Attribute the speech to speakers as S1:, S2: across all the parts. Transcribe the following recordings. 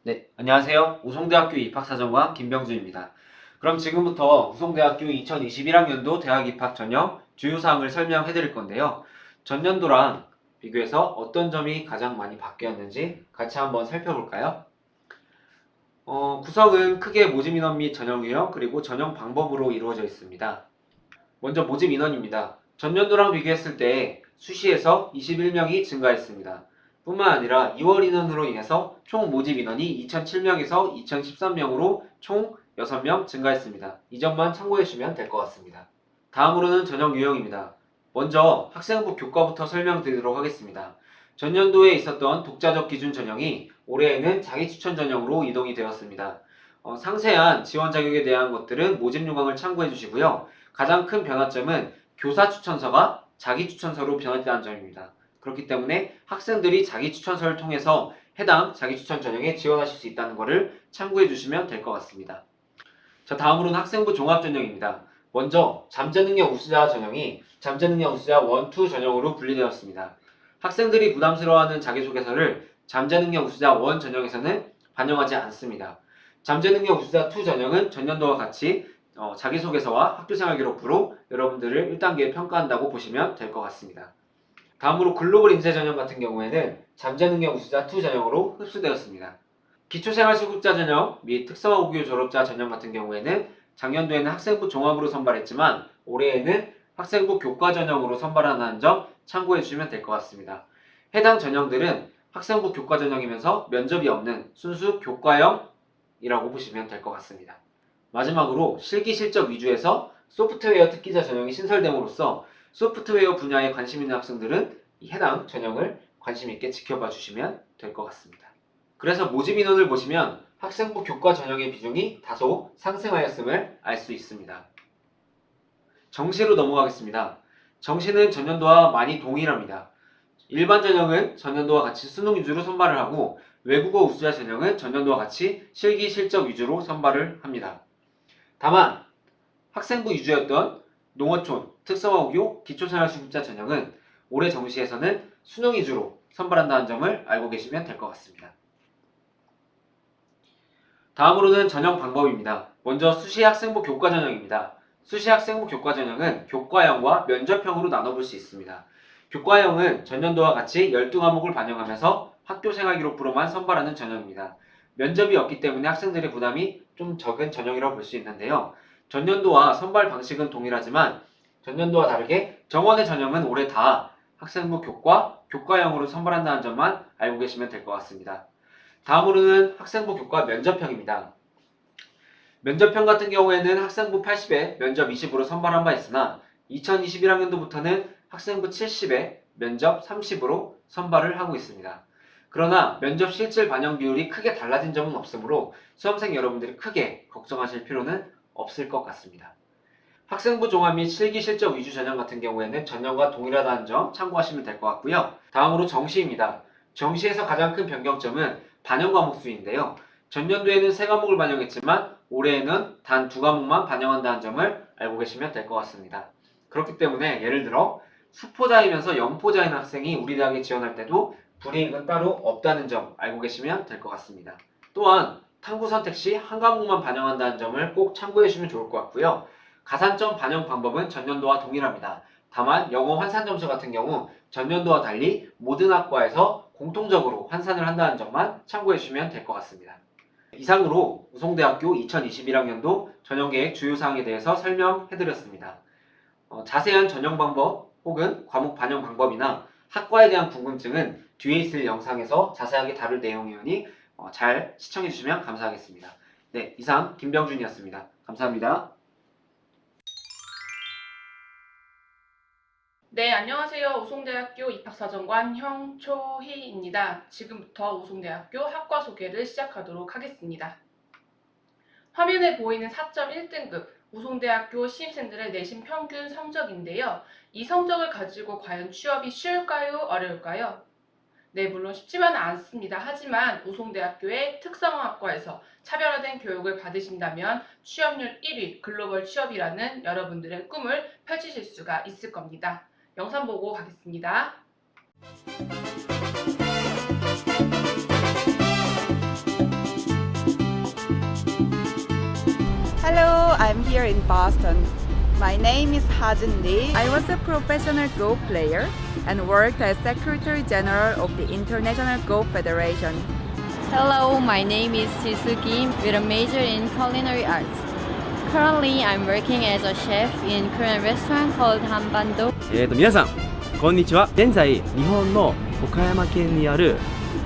S1: 네, 안녕하세요. 우송대학교 입학사정관 김병준입니다. 그럼 지금부터 우송대학교 2021학년도 대학 입학 전형 주요사항을 설명해 드릴 건데요. 전년도랑 비교해서 어떤 점이 가장 많이 바뀌었는지 같이 한번 살펴볼까요? 구성은 크게 모집 인원 및 전형 유형 그리고 전형 방법으로 이루어져 있습니다. 먼저 모집 인원입니다. 전년도랑 비교했을 때 수시에서 21명이 증가했습니다. 뿐만 아니라 2월 인원으로 인해서 총 모집 인원이 2007명에서 2013명으로 총 6명 증가했습니다. 이 점만 참고해 주시면 될 것 같습니다. 다음으로는 전형 유형입니다. 먼저 학생부 교과부터 설명드리도록 하겠습니다. 전년도에 있었던 독자적 기준 전형이 올해에는 자기추천 전형으로 이동이 되었습니다. 상세한 지원 자격에 대한 것들은 모집 요강을 참고해 주시고요. 가장 큰 변화점은 교사 추천서가 자기 추천서로 변화했다는 점입니다. 그렇기 때문에 학생들이 자기 추천서를 통해서 해당 자기 추천 전형에 지원하실 수 있다는 것을 참고해 주시면 될 것 같습니다. 자, 다음으로는 학생부 종합 전형입니다. 먼저 잠재능력 우수자 전형이 잠재능력 우수자 1, 2 전형으로 분리되었습니다. 학생들이 부담스러워하는 자기소개서를 잠재능력 우수자 1 전형에서는 반영하지 않습니다. 잠재능력 우수자 2 전형은 전년도와 같이 자기소개서와 학교생활기록부로 여러분들을 1단계에 평가한다고 보시면 될 것 같습니다. 다음으로 글로벌 인재 전형 같은 경우에는 잠재능력 우수자 2 전형으로 흡수되었습니다. 기초생활수급자 전형 및 특성화고교 졸업자 전형 같은 경우에는 작년도에는 학생부 종합으로 선발했지만 올해에는 학생부 교과 전형으로 선발한다는 점 참고해 주시면 될 것 같습니다. 해당 전형들은 학생부 교과 전형이면서 면접이 없는 순수 교과형이라고 보시면 될 것 같습니다. 마지막으로 실기 실적 위주에서 소프트웨어 특기자 전형이 신설됨으로써 소프트웨어 분야에 관심 있는 학생들은 해당 전형을 관심 있게 지켜봐 주시면 될 것 같습니다. 그래서 모집 인원을 보시면 학생부 교과 전형의 비중이 다소 상승하였음을 알 수 있습니다. 정시로 넘어가겠습니다. 정시는 전년도와 많이 동일합니다. 일반 전형은 전년도와 같이 수능 위주로 선발을 하고 외국어 우수자 전형은 전년도와 같이 실기 실적 위주로 선발을 합니다. 다만 학생부 위주였던 농어촌, 특성화고교, 기초생활수급자 전형은 올해 정시에서는 수능 위주로 선발한다는 점을 알고 계시면 될 것 같습니다. 다음으로는 전형 방법입니다. 먼저 수시 학생부 교과 전형입니다. 수시 학생부 교과 전형은 교과형과 면접형으로 나눠볼 수 있습니다. 교과형은 전년도와 같이 12과목을 반영하면서 학교생활기록부로만 선발하는 전형입니다. 면접이 없기 때문에 학생들의 부담이 좀 적은 전형이라고 볼 수 있는데요. 전년도와 선발 방식은 동일하지만 전년도와 다르게 정원의 전형은 올해 다 학생부 교과형으로 선발한다는 점만 알고 계시면 될 것 같습니다. 다음으로는 학생부 교과 면접형입니다. 면접형 같은 경우에는 학생부 80에 면접 20으로 선발한 바 있으나 2021학년도부터는 학생부 70에 면접 30으로 선발을 하고 있습니다. 그러나 면접 실질 반영 비율이 크게 달라진 점은 없으므로 수험생 여러분들이 크게 걱정하실 필요는 없을 것 같습니다. 학생부 종합 및 실기 실적 위주 전형 같은 경우에는 전년과 동일하다는 점 참고하시면 될 것 같고요. 다음으로 정시입니다. 정시에서 가장 큰 변경점은 반영 과목 수인데요. 전년도에는 3과목을 반영했지만 올해에는 단 2과목만 반영한다는 점을 알고 계시면 될 것 같습니다. 그렇기 때문에 예를 들어 수포자이면서 영포자인 학생이 우리 대학에 지원할 때도 불이익은 따로 없다는 점 알고 계시면 될 것 같습니다. 또한 탐구 선택 시 한 과목만 반영한다는 점을 꼭 참고해 주시면 좋을 것 같고요. 가산점 반영 방법은 전년도와 동일합니다. 다만 영어 환산 점수 같은 경우 전년도와 달리 모든 학과에서 공통적으로 환산을 한다는 점만 참고해 주시면 될 것 같습니다. 이상으로 우송대학교 2021학년도 전형계획 주요사항에 대해서 설명해 드렸습니다. 자세한 전형 방법 혹은 과목 반영 방법이나 학과에 대한 궁금증은 뒤에 있을 영상에서 자세하게 다룰 내용이오니 잘 시청해 주시면 감사하겠습니다. 네, 이상 김병준이었습니다. 감사합니다.
S2: 네, 안녕하세요. 우송대학교 입학사정관 형초희입니다. 지금부터 우송대학교 학과 소개를 시작하도록 하겠습니다. 화면에 보이는 4.1등급 우송대학교 신입생들의 내신 평균 성적인데요. 이 성적을 가지고 과연 취업이 쉬울까요? 어려울까요? 네, 물론 쉽지만은 않습니다. 하지만 우송대학교의 특성화학과에서 차별화된 교육을 받으신다면 취업률 1위 글로벌 취업이라는 여러분들의 꿈을 펼치실 수가 있을 겁니다. 영상 보고 가겠습니다.
S3: I'm here in Boston. My name is Ha-jin Lee. I was a professional golf player and worked as Secretary General of the International Golf Federation.
S4: Hello, my name is Jisoo Kim with a major in culinary arts. Currently, I'm working as a chef in Korean restaurant called Hanbando.
S5: 皆さんこんにちは。現在日本の岡山県にある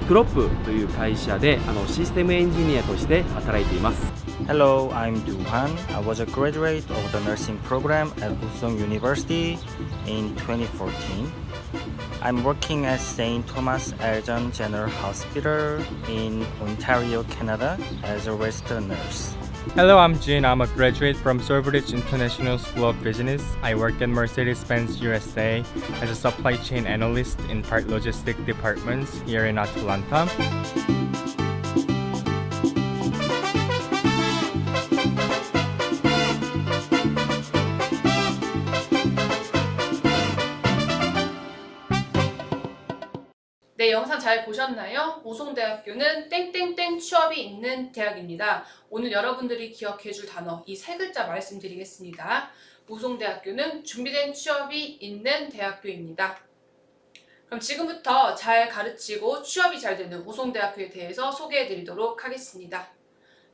S5: クロップという会社でシステムエンジニアとして働いています。
S6: Hello, I'm Du Han. I was a graduate of the nursing program at Usong University in 2014. I'm working at St. Thomas Elgin General Hospital in Ontario, Canada as a registered nurse.
S7: Hello, I'm Jin. I'm a graduate from Silverbridge International School of Business. I work at Mercedes-Benz USA as a supply chain analyst in part logistic departments here in Atlanta.
S2: 네, 영상 잘 보셨나요? 우송대학교는 땡땡땡 취업이 있는 대학입니다. 오늘 여러분들이 기억해줄 단어 이 세 글자 말씀드리겠습니다. 우송대학교는 준비된 취업이 있는 대학교입니다. 그럼 지금부터 잘 가르치고 취업이 잘 되는 우송대학교에 대해서 소개해드리도록 하겠습니다.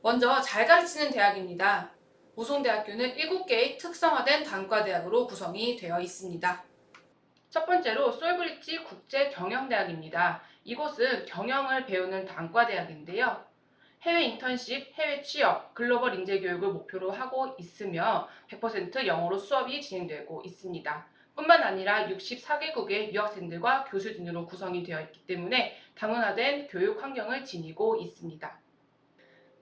S2: 먼저 잘 가르치는 대학입니다. 우송대학교는 7개의 특성화된 단과대학으로 구성이 되어 있습니다. 첫 번째로 솔브리지 국제경영대학입니다. 이곳은 경영을 배우는 단과대학인데요. 해외 인턴십, 해외 취업, 글로벌 인재교육을 목표로 하고 있으며 100% 영어로 수업이 진행되고 있습니다. 뿐만 아니라 64개국의 유학생들과 교수진으로 구성이 되어 있기 때문에 다문화된 교육 환경을 지니고 있습니다.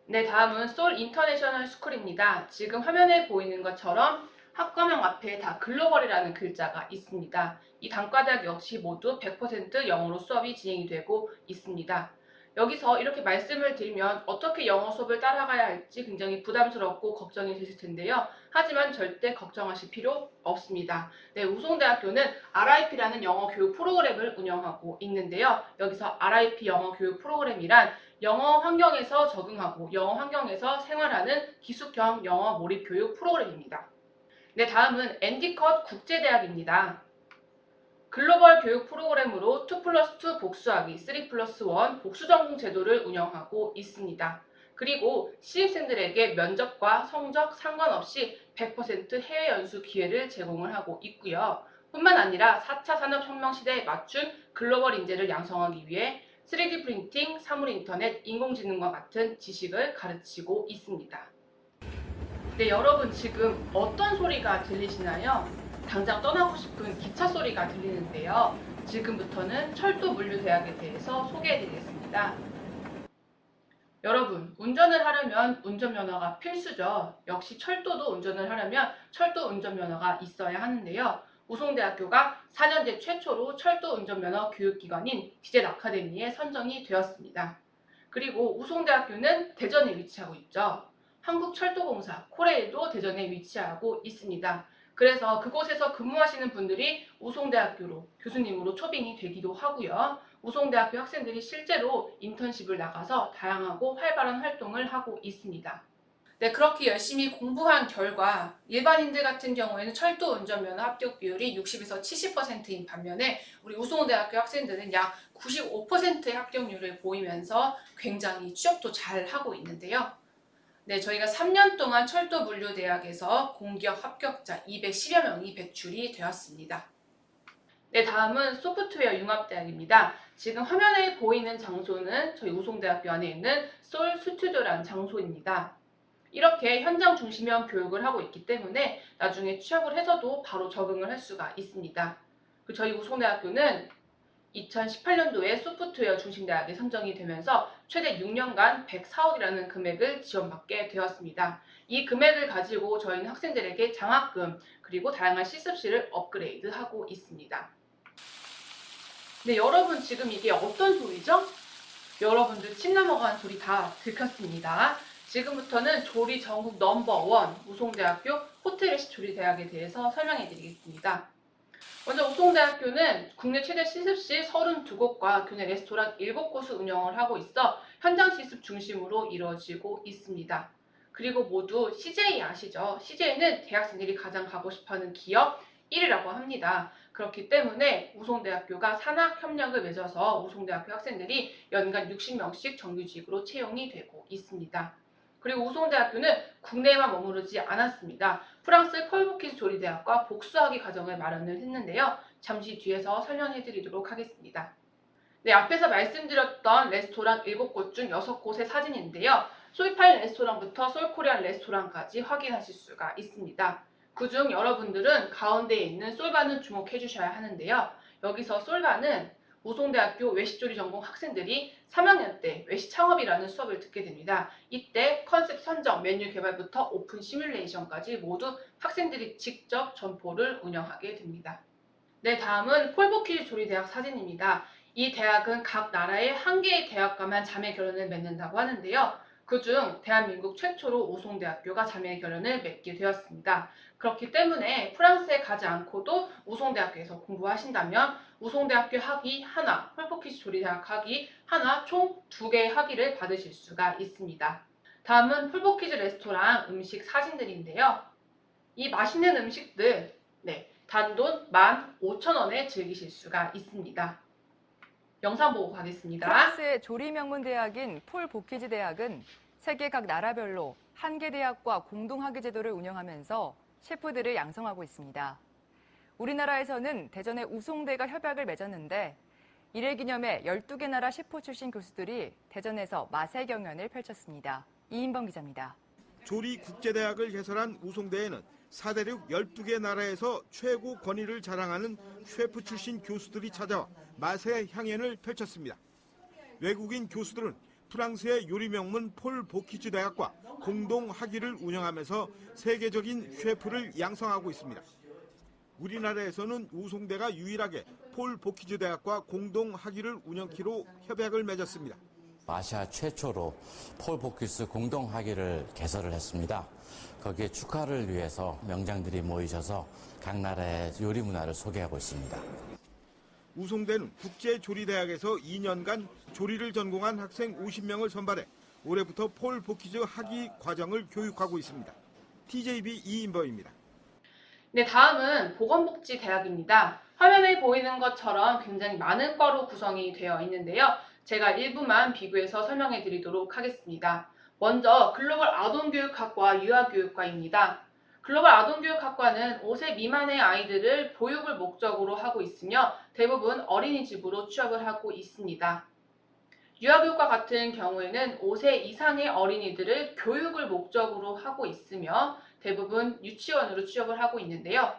S2: 네, 다음은 솔 인터내셔널 스쿨입니다. 지금 화면에 보이는 것처럼 학과명 앞에 다 글로벌이라는 글자가 있습니다. 이 단과대학 역시 모두 100% 영어로 수업이 진행이 되고 있습니다. 여기서 이렇게 말씀을 드리면 어떻게 영어 수업을 따라가야 할지 굉장히 부담스럽고 걱정이 되실 텐데요. 하지만 절대 걱정하실 필요 없습니다. 네, 우송대학교는 RIP라는 영어 교육 프로그램을 운영하고 있는데요. 여기서 RIP 영어 교육 프로그램이란 영어 환경에서 적응하고 영어 환경에서 생활하는 기숙형 영어 몰입 교육 프로그램입니다. 네, 다음은 엔디컷 국제대학입니다. 글로벌 교육 프로그램으로 2+2 복수하기, 3+1 복수전공 제도를 운영하고 있습니다. 그리고 신입생들에게 면접과 성적 상관없이 100% 해외 연수 기회를 제공을 하고 있고요. 뿐만 아니라 4차 산업혁명 시대에 맞춘 글로벌 인재를 양성하기 위해 3D 프린팅, 사물 인터넷, 인공지능과 같은 지식을 가르치고 있습니다. 네, 여러분 지금 어떤 소리가 들리시나요? 당장 떠나고 싶은 기차 소리가 들리는데요. 지금부터는 철도물류대학에 대해서 소개해드리겠습니다. 여러분, 운전을 하려면 운전면허가 필수죠. 역시 철도도 운전을 하려면 철도 운전면허가 있어야 하는데요. 우송대학교가 4년제 최초로 철도 운전면허 교육기관인 디젤 아카데미에 선정이 되었습니다. 그리고 우송대학교는 대전에 위치하고 있죠. 한국철도공사 코레일도 대전에 위치하고 있습니다. 그래서 그곳에서 근무하시는 분들이 우송대학교로 교수님으로 초빙이 되기도 하고요. 우송대학교 학생들이 실제로 인턴십을 나가서 다양하고 활발한 활동을 하고 있습니다. 네, 그렇게 열심히 공부한 결과 일반인들 같은 경우에는 철도 운전면허 합격 비율이 60에서 70%인 반면에 우리 우송대학교 학생들은 약 95%의 합격률을 보이면서 굉장히 취업도 잘 하고 있는데요. 네, 저희가 3년 동안 철도물류대학에서 공기업 합격자 210여 명이 배출이 되었습니다. 네, 다음은 소프트웨어 융합대학입니다. 지금 화면에 보이는 장소는 저희 우송대학교 안에 있는 솔 스튜디오라는 장소입니다. 이렇게 현장 중심형 교육을 하고 있기 때문에 나중에 취업을 해서도 바로 적응을 할 수가 있습니다. 저희 우송대학교는 2018년도에 소프트웨어 중심대학에 선정이 되면서 최대 6년간 104억이라는 금액을 지원받게 되었습니다. 이 금액을 가지고 저희는 학생들에게 장학금 그리고 다양한 실습실을 업그레이드하고 있습니다. 네, 여러분 지금 이게 어떤 소리죠? 여러분들 침 넘어간 소리 다 들켰습니다. 지금부터는 조리 전국 넘버원 우송대학교 호텔레시 조리대학에 대해서 설명해 드리겠습니다. 먼저 우송대학교는 국내 최대 실습실 32곳과 교내 레스토랑 7곳을 운영을 하고 있어 현장 실습 중심으로 이루어지고 있습니다. 그리고 모두 CJ 아시죠? CJ는 대학생들이 가장 가고 싶어하는 기업 1위라고 합니다. 그렇기 때문에 우송대학교가 산학협력을 맺어서 우송대학교 학생들이 연간 60명씩 정규직으로 채용이 되고 있습니다. 그리고 우송대학교는 국내에만 머무르지 않았습니다. 프랑스 폴보키즈 조리대학과 복수학위 과정을 마련을 했는데요. 잠시 뒤에서 설명해 드리도록 하겠습니다. 네, 앞에서 말씀드렸던 레스토랑 7곳 중 6곳의 사진인데요. 솔팔 레스토랑부터 솔코리안 레스토랑까지 확인하실 수가 있습니다. 그중 여러분들은 가운데에 있는 솔바는 주목해 주셔야 하는데요. 여기서 솔바는 우송대학교 외식조리 전공 학생들이 3학년 때 외식 창업이라는 수업을 듣게 됩니다. 이때 컨셉 선정, 메뉴 개발부터 오픈 시뮬레이션까지 모두 학생들이 직접 점포를 운영하게 됩니다. 네, 다음은 폴보키즈 조리대학 사진입니다. 이 대학은 각 나라의 한 개의 대학과만 자매 결연을 맺는다고 하는데요. 그중 대한민국 최초로 우송대학교가 자매 결연을 맺게 되었습니다. 그렇기 때문에 프랑스에 가지 않고도 우송대학교에서 공부하신다면 우송대학교 학위 하나, 폴보키즈 조리대학 학위 하나, 총 2개의 학위를 받으실 수가 있습니다. 다음은 폴보키즈 레스토랑 음식 사진들인데요. 이 맛있는 음식들, 단돈 15,000원에 즐기실 수가 있습니다. 영상 보고 가겠습니다.
S3: 프랑스의 조리 명문 대학인 폴 보키즈 대학은 세계 각 나라별로 한 개 대학과 공동 학위 제도를 운영하면서 셰프들을 양성하고 있습니다. 우리나라에서는 대전의 우송대가 협약을 맺었는데 이를 기념해 12개 나라 셰프 출신 교수들이 대전에서 맛의 경연을 펼쳤습니다. 이인범 기자입니다.
S8: 조리국제대학을 개설한 우송대에는 사대륙 12개 나라에서 최고 권위를 자랑하는 셰프 출신 교수들이 찾아와 맛의 향연을 펼쳤습니다. 외국인 교수들은 프랑스의 요리 명문 폴 보키즈 대학과 공동 학위를 운영하면서 세계적인 셰프를 양성하고 있습니다. 우리나라에서는 우송대가 유일하게 폴 보키즈 대학과 공동 학위를 운영키로 협약을 맺었습니다.
S9: 아시아 최초로 폴 보키즈 공동 학위를 개설을 했습니다. 거기에 축하를 위해서 명장들이 모이셔서 각 나라의 요리 문화를 소개하고 있습니다.
S8: 우송대는 국제조리대학에서 2년간 조리를 전공한 학생 50명을 선발해 올해부터 폴 보키즈 학위 과정을 교육하고 있습니다. TJB 이인범입니다.
S2: 네, 다음은 보건복지대학입니다. 화면에 보이는 것처럼 굉장히 많은 과로 구성이 되어 있는데요. 제가 일부만 비교해서 설명해 드리도록 하겠습니다. 먼저 글로벌 아동교육학과 유아교육과입니다. 글로벌 아동교육학과는 5세 미만의 아이들을 보육을 목적으로 하고 있으며 대부분 어린이집으로 취업을 하고 있습니다. 유아교육과 같은 경우에는 5세 이상의 어린이들을 교육을 목적으로 하고 있으며 대부분 유치원으로 취업을 하고 있는데요.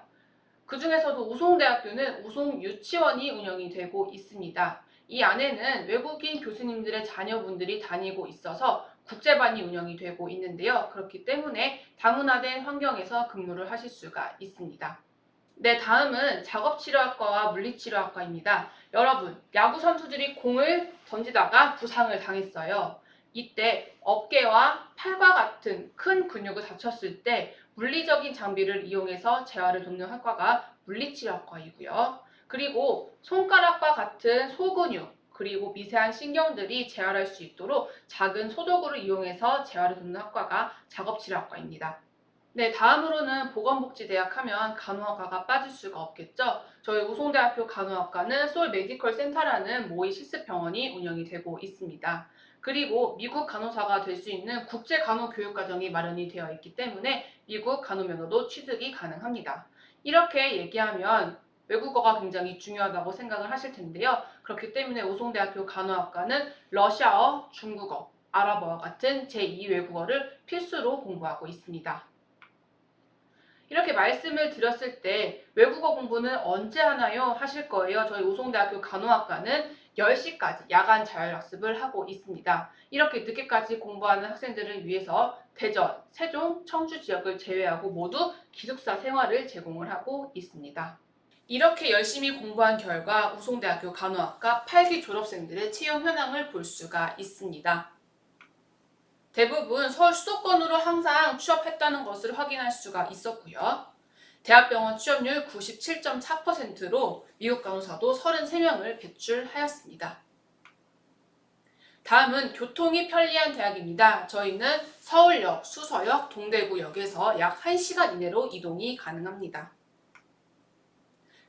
S2: 그 중에서도 우송대학교는 우송유치원이 운영이 되고 있습니다. 이 안에는 외국인 교수님들의 자녀분들이 다니고 있어서 국제반이 운영이 되고 있는데요. 그렇기 때문에 다문화된 환경에서 근무를 하실 수가 있습니다. 네, 다음은 작업치료학과와 물리치료학과입니다. 여러분, 야구 선수들이 공을 던지다가 부상을 당했어요. 이때 어깨와 팔과 같은 큰 근육을 다쳤을 때 물리적인 장비를 이용해서 재활을 돕는 학과가 물리치료학과이고요. 그리고 손가락과 같은 소근육, 그리고 미세한 신경들이 재활할 수 있도록 작은 소도구를 이용해서 재활을 돕는 학과가 작업치료학과입니다. 네, 다음으로는 보건복지대학 하면 간호학과가 빠질 수가 없겠죠. 저희 우송대학교 간호학과는 소울 메디컬 센터라는 모의 실습병원이 운영이 되고 있습니다. 그리고 미국 간호사가 될 수 있는 국제 간호 교육 과정이 마련이 되어 있기 때문에 미국 간호 면허도 취득이 가능합니다. 이렇게 얘기하면 외국어가 굉장히 중요하다고 생각을 하실 텐데요. 그렇기 때문에 우송대학교 간호학과는 러시아어, 중국어, 아랍어와 같은 제2 외국어를 필수로 공부하고 있습니다. 이렇게 말씀을 드렸을 때 외국어 공부는 언제 하나요? 하실 거예요. 저희 우송대학교 간호학과는 10시까지 야간 자율학습을 하고 있습니다. 이렇게 늦게까지 공부하는 학생들을 위해서 대전, 세종, 청주 지역을 제외하고 모두 기숙사 생활을 제공을 하고 있습니다. 이렇게 열심히 공부한 결과 우송대학교 간호학과 8기 졸업생들의 채용 현황을 볼 수가 있습니다. 대부분 서울 수도권으로 항상 취업했다는 것을 확인할 수가 있었고요. 대학병원 취업률 97.4%로 미국 간호사도 33명을 배출하였습니다. 다음은 교통이 편리한 대학입니다. 저희는 서울역, 수서역, 동대구역에서 약 1시간 이내로 이동이 가능합니다.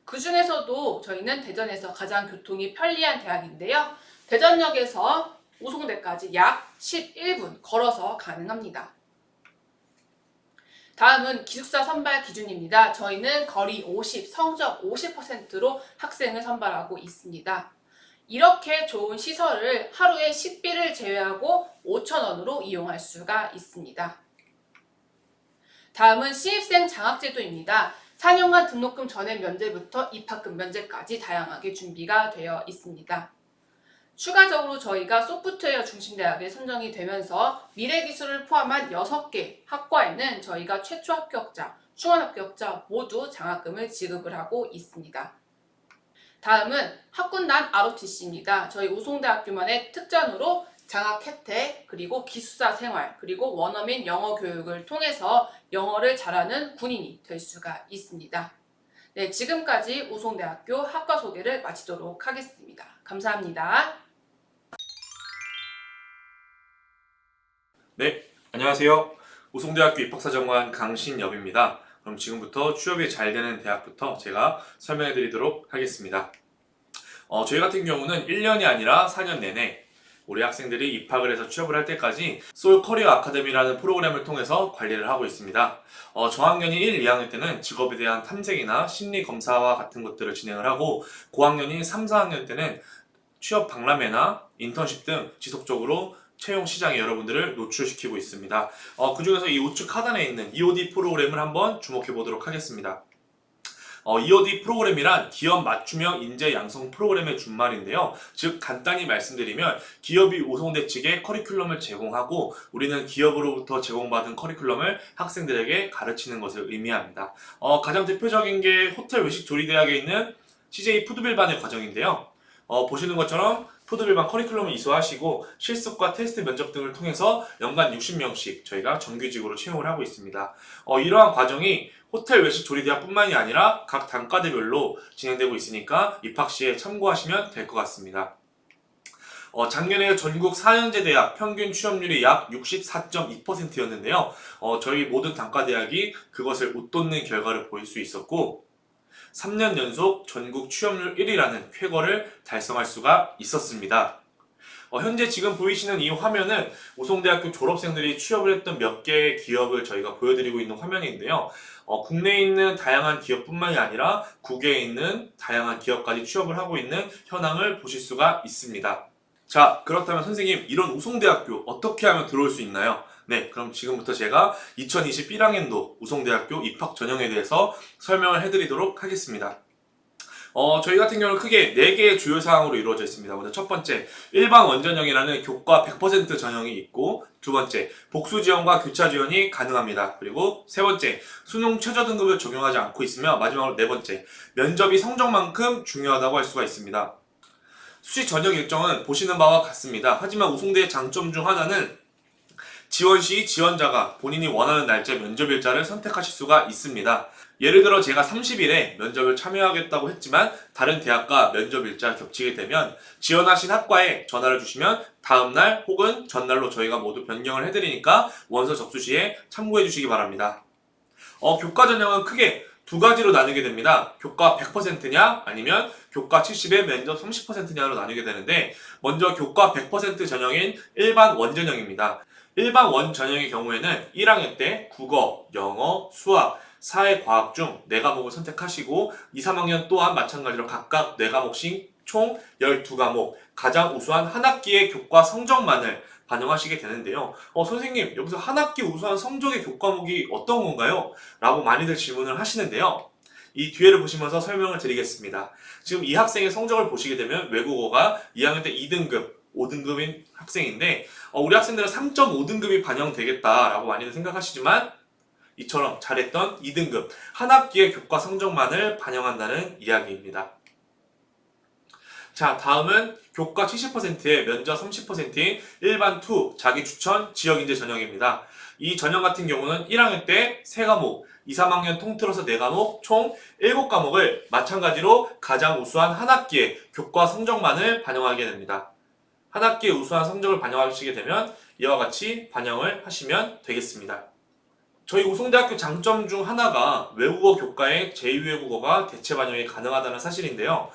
S2: 그 중에서도 저희는 대전에서 가장 교통이 편리한 대학인데요. 대전역에서 우송대까지 약 11분 걸어서 가능합니다. 다음은 기숙사 선발 기준입니다. 저희는 거리 50, 성적 50%로 학생을 선발하고 있습니다. 이렇게 좋은 시설을 하루에 식비를 제외하고 5,000원으로 이용할 수가 있습니다. 다음은 신입생 장학제도입니다. 4년간 등록금 전액 면제부터 입학금 면제까지 다양하게 준비가 되어 있습니다. 추가적으로 저희가 소프트웨어 중심 대학에 선정이 되면서 미래기술을 포함한 6개 학과에는 저희가 최초 합격자, 충원 합격자 모두 장학금을 지급을 하고 있습니다. 다음은 학군단 ROTC입니다. 저희 우송대학교만의 특전으로 장학 혜택, 그리고 기숙사 생활, 그리고 원어민 영어 교육을 통해서 영어를 잘하는 군인이 될 수가 있습니다. 네, 지금까지 우송대학교 학과 소개를 마치도록 하겠습니다. 감사합니다.
S10: 네, 안녕하세요. 우송대학교 입학사정관 강신엽입니다. 그럼 지금부터 취업이 잘 되는 대학부터 제가 설명해 드리도록 하겠습니다. 저희 같은 경우는 1년이 아니라 4년 내내 우리 학생들이 입학을 해서 취업을 할 때까지 소울 커리어 아카데미라는 프로그램을 통해서 관리를 하고 있습니다. 저학년이 1, 2학년 때는 직업에 대한 탐색이나 심리 검사와 같은 것들을 진행을 하고 고학년인 3, 4학년 때는 취업 박람회나 인턴십 등 지속적으로 채용 시장에 여러분들을 노출시키고 있습니다. 그 중에서 이 우측 하단에 있는 EOD 프로그램을 한번 주목해 보도록 하겠습니다. EOD 프로그램이란 기업 맞춤형 인재 양성 프로그램의 준말인데요. 즉 간단히 말씀드리면 기업이 우송대 측에 커리큘럼을 제공하고 우리는 기업으로부터 제공받은 커리큘럼을 학생들에게 가르치는 것을 의미합니다. 가장 대표적인 게 호텔 외식 조리대학에 있는 CJ 푸드빌반의 과정인데요. 보시는 것처럼 푸드빌반 커리큘럼을 이수하시고 실습과 테스트 면접 등을 통해서 연간 60명씩 저희가 정규직으로 채용을 하고 있습니다. 이러한 과정이 호텔 외식 조리대학뿐만이 아니라 각 단과대별로 진행되고 있으니까 입학 시에 참고하시면 될 것 같습니다. 작년에 전국 4년제 대학 평균 취업률이 약 64.2%였는데요. 저희 모든 단과대학이 그것을 웃돋는 결과를 보일 수 있었고 3년 연속 전국 취업률 1위라는 쾌거를 달성할 수가 있었습니다. 현재 지금 보이시는 이 화면은 우송대학교 졸업생들이 취업을 했던 몇 개의 기업을 저희가 보여드리고 있는 화면인데요. 국내에 있는 다양한 기업뿐만이 아니라 국외에 있는 다양한 기업까지 취업을 하고 있는 현황을 보실 수가 있습니다. 자, 그렇다면 선생님, 이런 우송대학교 어떻게 하면 들어올 수 있나요? 네, 그럼 지금부터 제가 2021학년도 우송대학교 입학 전형에 대해서 설명을 해드리도록 하겠습니다. 저희 같은 경우는 크게 4개의 주요 사항으로 이루어져 있습니다. 먼저 첫 번째, 일반 원전형이라는 교과 100% 전형이 있고, 두 번째, 복수 지원과 교차 지원이 가능합니다. 그리고 세 번째, 수능 최저 등급을 적용하지 않고 있으며, 마지막으로 네 번째, 면접이 성적만큼 중요하다고 할 수가 있습니다. 수시 전형 일정은 보시는 바와 같습니다. 하지만 우송대의 장점 중 하나는 지원 시 지원자가 본인이 원하는 날짜 면접일자를 선택하실 수가 있습니다. 예를 들어 제가 30일에 면접을 참여하겠다고 했지만 다른 대학과 면접일자 겹치게 되면 지원하신 학과에 전화를 주시면 다음날 혹은 전날로 저희가 모두 변경을 해드리니까 원서 접수 시에 참고해 주시기 바랍니다. 교과 전형은 크게 두 가지로 나누게 됩니다. 교과 100%냐 아니면 교과 70에 면접 30%냐로 나누게 되는데 먼저 교과 100% 전형인 일반 원전형입니다. 일반 원전형의 경우에는 1학년 때 국어, 영어, 수학, 사회, 과학 중 4과목을 선택하시고 2, 3학년 또한 마찬가지로 각각 4과목씩 총 12과목 가장 우수한 한 학기의 교과 성적만을 반영하시게 되는데요. 선생님, 여기서 한 학기 우수한 성적의 교과목이 어떤 건가요? 라고 많이들 질문을 하시는데요. 이 뒤에를 보시면서 설명을 드리겠습니다. 지금 이 학생의 성적을 보시게 되면 외국어가 2학년 때 2등급, 5등급인 학생인데 우리 학생들은 3.5등급이 반영되겠다라고 많이들 생각하시지만 이처럼 잘했던 2등급, 한 학기의 교과 성적만을 반영한다는 이야기입니다. 자, 다음은 교과 70%에 면접 30%인 일반 2 자기 추천 지역인재 전형입니다. 이 전형 같은 경우는 1학년 때 3과목, 2, 3학년 통틀어서 4과목, 총 7과목을 마찬가지로 가장 우수한 한 학기의 교과 성적만을 반영하게 됩니다. 한 학기에 우수한 성적을 반영하시게 되면 이와 같이 반영을 하시면 되겠습니다. 저희 우송대학교 장점 중 하나가 외국어 교과의 제2외국어가 대체 반영이 가능하다는 사실인데요.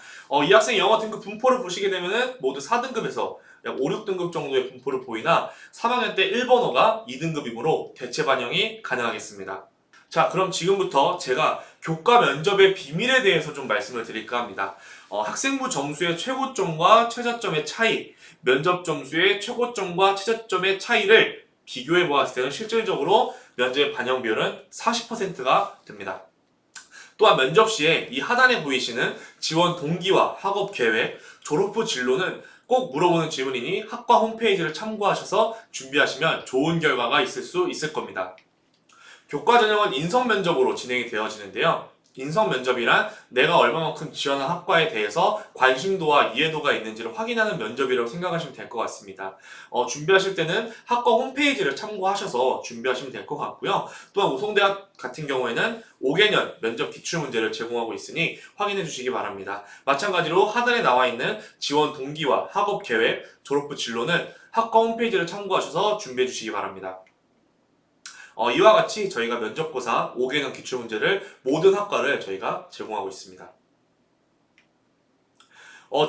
S10: 이 학생 영어 등급 분포를 보시게 되면 모두 4등급에서 약 5, 6등급 정도의 분포를 보이나 3학년 때 1번어가 2등급이므로 대체 반영이 가능하겠습니다. 자, 그럼 지금부터 제가 교과 면접의 비밀에 대해서 좀 말씀을 드릴까 합니다. 학생부 점수의 최고점과 최저점의 차이, 면접 점수의 최고점과 최저점의 차이를 비교해 보았을 때는 실질적으로 면접의 반영 비율은 40%가 됩니다. 또한 면접 시에 이 하단에 보이시는 지원 동기와 학업 계획, 졸업 후 진로는 꼭 물어보는 질문이니 학과 홈페이지를 참고하셔서 준비하시면 좋은 결과가 있을 수 있을 겁니다. 교과 전형은 인성 면접으로 진행이 되어지는데요. 인성 면접이란 내가 얼마만큼 지원한 학과에 대해서 관심도와 이해도가 있는지를 확인하는 면접이라고 생각하시면 될 것 같습니다. 준비하실 때는 학과 홈페이지를 참고하셔서 준비하시면 될 것 같고요. 또한 우송대학 같은 경우에는 5개년 면접 기출문제를 제공하고 있으니 확인해 주시기 바랍니다. 마찬가지로 하단에 나와 있는 지원 동기와 학업 계획, 졸업 후 진로는 학과 홈페이지를 참고하셔서 준비해 주시기 바랍니다. 이와 같이 저희가 면접고사 5개년 기출문제를 모든 학과를 저희가 제공하고 있습니다.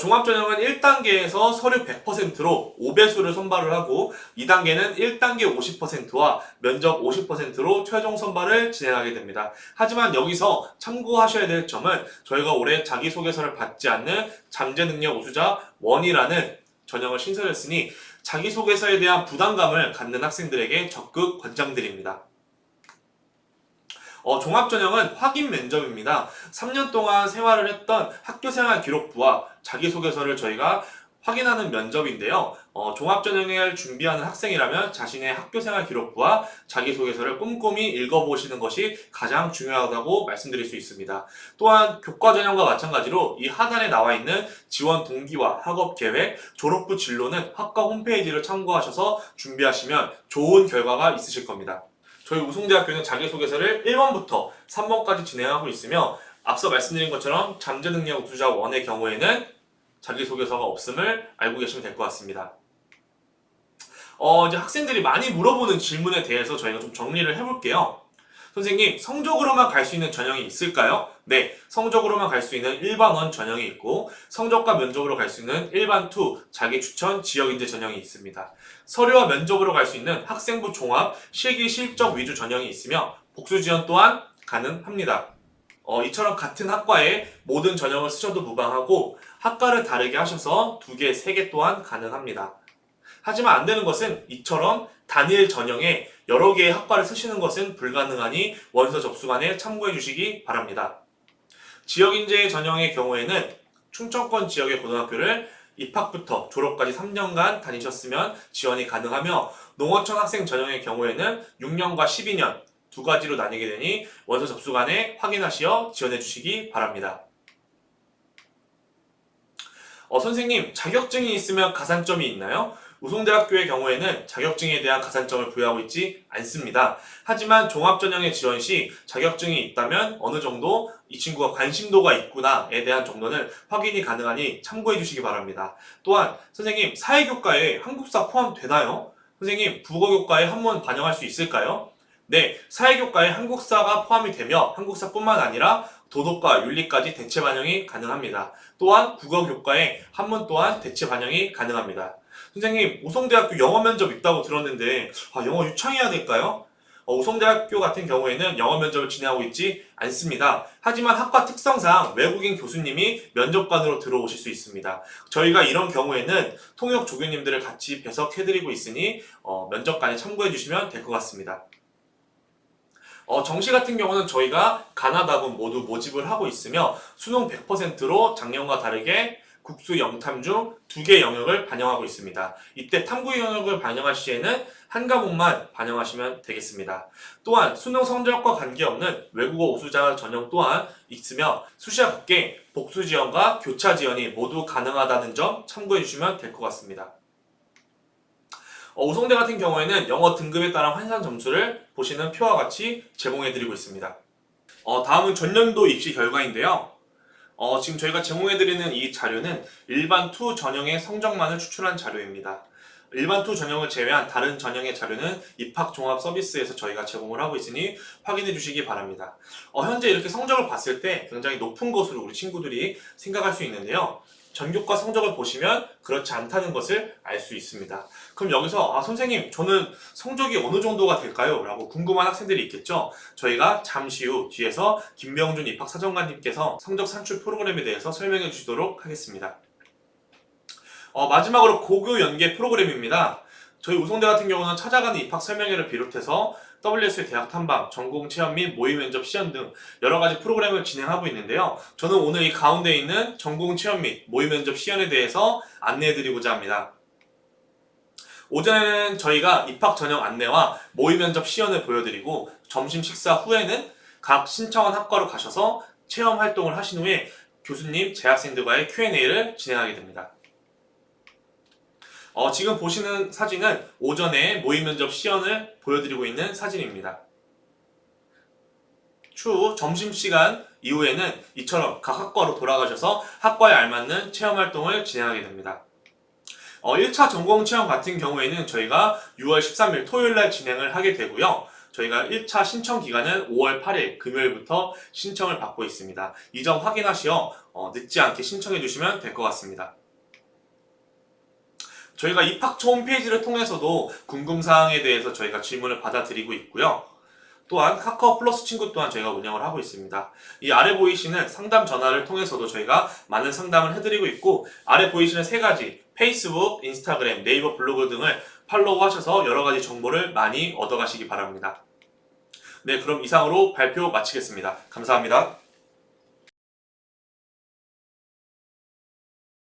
S10: 종합전형은 1단계에서 서류 100%로 5배수를 선발을 하고 2단계는 1단계 50%와 면접 50%로 최종 선발을 진행하게 됩니다. 하지만 여기서 참고하셔야 될 점은 저희가 올해 자기소개서를 받지 않는 잠재능력 우수자 1이라는 전형을 신설했으니 자기소개서에 대한 부담감을 갖는 학생들에게 적극 권장드립니다. 종합전형은 확인 면접입니다. 3년 동안 생활을 했던 학교생활 기록부와 자기소개서를 저희가 확인하는 면접인데요. 종합전형을 준비하는 학생이라면 자신의 학교생활 기록부와 자기소개서를 꼼꼼히 읽어보시는 것이 가장 중요하다고 말씀드릴 수 있습니다. 또한 교과전형과 마찬가지로 이 하단에 나와 있는 지원 동기와 학업 계획, 졸업 후 진로는 학과 홈페이지를 참고하셔서 준비하시면 좋은 결과가 있으실 겁니다. 저희 우송대학교는 자기소개서를 1번부터 3번까지 진행하고 있으며 앞서 말씀드린 것처럼 잠재능력 우수자 1의 경우에는 자기소개서가 없음을 알고 계시면 될 것 같습니다. 이제 학생들이 많이 물어보는 질문에 대해서 저희가 좀 정리를 해볼게요. 선생님, 성적으로만 갈 수 있는 전형이 있을까요? 네, 성적으로만 갈 수 있는 일반원 전형이 있고 성적과 면접으로 갈 수 있는 일반 2 자기 추천 지역인재 전형이 있습니다. 서류와 면접으로 갈 수 있는 학생부 종합 실기 실적 위주 전형이 있으며 복수 지원 또한 가능합니다. 이처럼 같은 학과에 모든 전형을 쓰셔도 무방하고 학과를 다르게 하셔서 2개, 3개 또한 가능합니다. 하지만 안 되는 것은 이처럼 단일 전형에 여러 개의 학과를 쓰시는 것은 불가능하니 원서 접수관에 참고해 주시기 바랍니다. 지역인재 전형의 경우에는 충청권 지역의 고등학교를 입학부터 졸업까지 3년간 다니셨으면 지원이 가능하며 농어촌 학생 전형의 경우에는 6년과 12년 두 가지로 나뉘게 되니 원서 접수관에 확인하시어 지원해 주시기 바랍니다. 선생님, 자격증이 있으면 가산점이 있나요? 우송대학교의 경우에는 자격증에 대한 가산점을 부여하고 있지 않습니다. 하지만 종합전형의 지원 시 자격증이 있다면 어느 정도 이 친구가 관심도가 있구나에 대한 정도는 확인이 가능하니 참고해 주시기 바랍니다. 또한 선생님, 사회교과에 한국사 포함되나요? 선생님, 국어교과에 한문 반영할 수 있을까요? 네, 사회교과에 한국사가 포함이 되며 한국사뿐만 아니라 도덕과 윤리까지 대체 반영이 가능합니다. 또한 국어교과에 한문 또한 대체 반영이 가능합니다. 선생님, 우송대학교 영어 면접 있다고 들었는데 영어 유창해야 될까요? 우송대학교 같은 경우에는 영어 면접을 진행하고 있지 않습니다. 하지만 학과 특성상 외국인 교수님이 면접관으로 들어오실 수 있습니다. 저희가 이런 경우에는 통역 조교님들을 같이 배석해드리고 있으니 면접관에 참고해 주시면 될 것 같습니다. 정시 같은 경우는 저희가 가나다군 모두 모집을 하고 있으며 수능 100%로 작년과 다르게 국수 영탐 중 2개 영역을 반영하고 있습니다. 이때 탐구 영역을 반영할 시에는 한 과목만 반영하시면 되겠습니다. 또한 수능 성적과 관계없는 외국어 우수자 전형 또한 있으며 수시와 같게 복수 지원과 교차 지원이 모두 가능하다는 점 참고해 주시면 될 것 같습니다. 우송대 같은 경우에는 영어 등급에 따른 환산 점수를 보시는 표와 같이 제공해드리고 있습니다. 다음은 전년도 입시 결과인데요. 지금 저희가 제공해드리는 이 자료는 일반 2 전형의 성적만을 추출한 자료입니다. 일반 2 전형을 제외한 다른 전형의 자료는 입학 종합 서비스에서 저희가 제공을 하고 있으니 확인해 주시기 바랍니다. 현재 이렇게 성적을 봤을 때 굉장히 높은 것으로 우리 친구들이 생각할 수 있는데요. 전교과 성적을 보시면 그렇지 않다는 것을 알 수 있습니다. 그럼 여기서 선생님 저는 성적이 어느 정도가 될까요? 라고 궁금한 학생들이 있겠죠. 저희가 잠시 후 뒤에서 김명준 입학사정관님께서 성적 산출 프로그램에 대해서 설명해 주시도록 하겠습니다. 마지막으로 고교 연계 프로그램입니다. 저희 우송대 같은 경우는 찾아가는 입학 설명회를 비롯해서 WS의 대학 탐방, 전공 체험 및 모의 면접 시연 등 여러 가지 프로그램을 진행하고 있는데요. 저는 오늘 이 가운데 있는 전공 체험 및 모의 면접 시연에 대해서 안내해 드리고자 합니다. 오전에는 저희가 입학 전형 안내와 모의 면접 시연을 보여드리고 점심 식사 후에는 각 신청한 학과로 가셔서 체험 활동을 하신 후에 교수님, 재학생들과의 Q&A를 진행하게 됩니다. 지금 보시는 사진은 오전에 모의 면접 시연을 보여드리고 있는 사진입니다. 추후 점심시간 이후에는 이처럼 각 학과로 돌아가셔서 학과에 알맞는 체험활동을 진행하게 됩니다. 1차 전공체험 같은 경우에는 저희가 6월 13일 토요일날 진행을 하게 되고요. 저희가 1차 신청 기간은 5월 8일 금요일부터 신청을 받고 있습니다. 이 점 확인하시어 늦지 않게 신청해 주시면 될 것 같습니다. 저희가 입학처 홈페이지를 통해서도 궁금사항에 대해서 저희가 질문을 받아드리고 있고요. 또한 카카오 플러스 친구 또한 저희가 운영을 하고 있습니다. 이 아래 보이시는 상담 전화를 통해서도 저희가 많은 상담을 해드리고 있고, 아래 보이시는 3가지 페이스북, 인스타그램, 네이버 블로그 등을 팔로우 하셔서 여러 가지 정보를 많이 얻어가시기 바랍니다. 네, 그럼 이상으로 발표 마치겠습니다. 감사합니다.